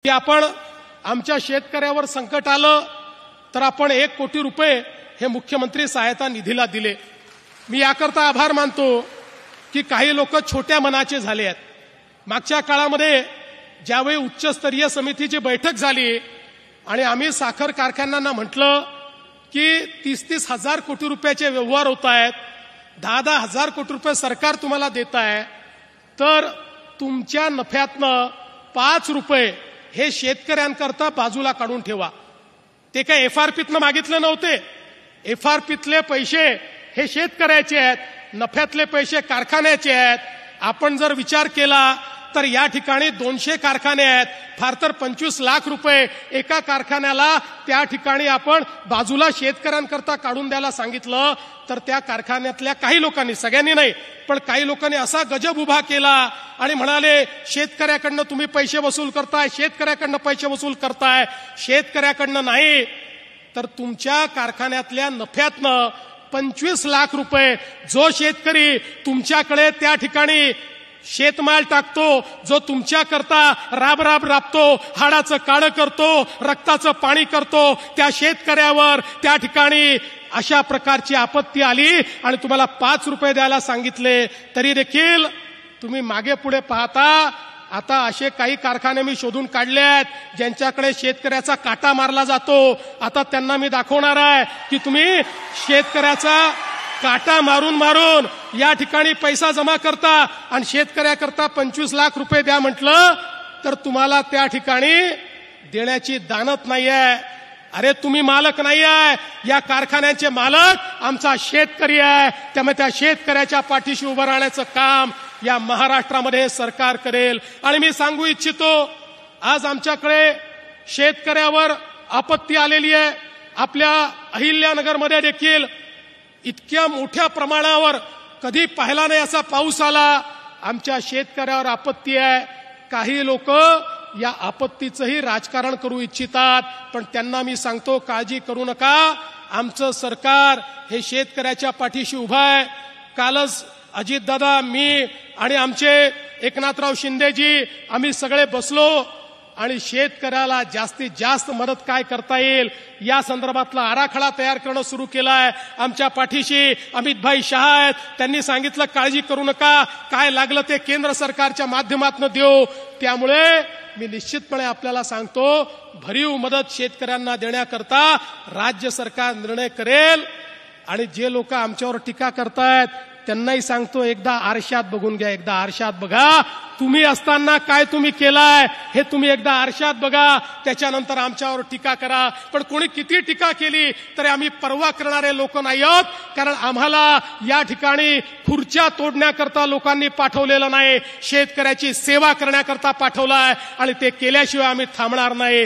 की आपण आमच्या शेतकऱ्यावर संकट आलं तर आपण 1 कोटी रुपये हे मुख्यमंत्री सहायता निधीला दिले। मी याकरता आभार मानतो की काही लोक छोट्या मनाचे झाले आहेत। मागच्या काळामध्ये ज्यावेळी उच्चस्तरीय समितीची बैठक झाली आणि आम्ही साखर कारखान्यांना म्हटलं की 30-30 हजार कोटी रुपयाचे व्यवहार होत आहेत, 10-10 हजार कोटी रुपये सरकार तुम्हाला देत आहे, तर तुमच्या नफ्यातनं 5 रुपये हे शेतकऱ्यांकरता बाजूला काढून ठेवा। ते काय एफआरपीतनं मागितले नव्हते। एफआरपीतले पैसे हे शेतकऱ्याचे आहेत, नफ्यातले पैसे कारखान्याचे आहेत। आपण जर विचार केला तर या ठिकाणी 200 कारखाने आहेत, फार तर 25 लाख रुपये एका कारखान्याला त्या ठिकाणी आपण बाजूला शेतकऱ्यांकरता काढून द्यायला सांगितलं, तर त्या कारखान्यातल्या काही लोकांनी, सगळ्यांनी नाही पण काही लोकांनी असा गजब उभा केला आणि म्हणाले शेतकऱ्याकडनं तुम्ही पैसे वसूल करताय, शेतकऱ्याकडनं पैसे वसूल करताय। शेतकऱ्याकडनं नाही तर तुमच्या कारखान्यातल्या नफ्यातनं 25 लाख रुपये जो शेतकरी तुमच्याकडे त्या ठिकाणी शेतमाल टाकतो, जो तुमच्याकरता राब राबतो, हाडाचं काळं करतो, रक्ताचं पाणी करतो, त्या शेतकऱ्यावर त्या ठिकाणी अशा प्रकारची आपत्ती आली आणि तुम्हाला 5 रुपये द्यायला सांगितले, तरी देखील तुम्ही मागे पुढे पाहता। आता असे काही कारखाने मी शोधून काढले आहेत ज्यांच्याकडे शेतकऱ्याचा काटा मारला जातो। आता त्यांना मी दाखवणार आहे की तुम्ही शेतकऱ्याचा काटा मारून मारून या ठिकाणी पैसा जमा करता आणि शेतकऱ्याकरता 25 लाख रुपये द्या म्हटलं तर तुम्हाला त्या ठिकाणी देण्याची दानत नाहीये। अरे तुम्ही मालक नाही आहे, या कारखान्याचे मालक आमचा शेतकरी आहे। त्यामुळे त्या शेतकऱ्याच्या पाठीशी उभं राहण्याचं काम या महाराष्ट्रामध्ये सरकार करेल। आणि मी सांगू इच्छितो, आज आमच्याकडे शेतकऱ्यावर आपत्ती आलेली आहे। आपल्या अहिल्यानगरमध्ये देखील इतक्या मोठ्या प्रमाणावर कधी पाहिला नाही असा पाऊस आला। आमच्या शेतकऱ्यावर आपत्ती आहे। काही लोक या आपत्तीचंही राजकारण करू इच्छितात, पण त्यांना मी सांगतो काळजी करू नका, आमचं सरकार हे शेतकऱ्याच्या पाठीशी उभं आहे। कालच अजितदादा, मी आणि आमचे एकनाथराव शिंदेजी आम्ही सगळे बसलो आणि शेतकऱ्याला जास्तीत जास्त मदत काय करता येईल या संदर्भातला आराखडा तयार करणं सुरू केलाय। आमच्या पाठीशी अमितभाई शहा आहेत, त्यांनी सांगितलं काळजी करू नका, काय लागलं ते केंद्र सरकारच्या माध्यमातून देऊ। त्यामुळे मी निश्चितपणे आपल्याला सांगतो, भरीव मदत शेतकऱ्यांना देण्याकरता राज्य सरकार निर्णय करेल। आणि जे लोक आमच्यावर टीका करतायत त्यांनाही सांगतो, एकदा आरशात बघून घ्या, एकदा आरशात बघा, तुम्ही असताना काय तुम्ही केलाय हे तुम्ही एकदा आरशात बघा, त्याच्यानंतर आमच्यावर टीका करा। पण कोणी किती टीका केली तरी आम्ही पर्वा करणारे लोक नाही आहोत, कारण आम्हाला या ठिकाणी खुर्च्या तोडण्याकरता लोकांनी पाठवलेलं नाही, शेतकऱ्याची सेवा करण्याकरता पाठवलाय आणि ते केल्याशिवाय आम्ही थांबणार नाही।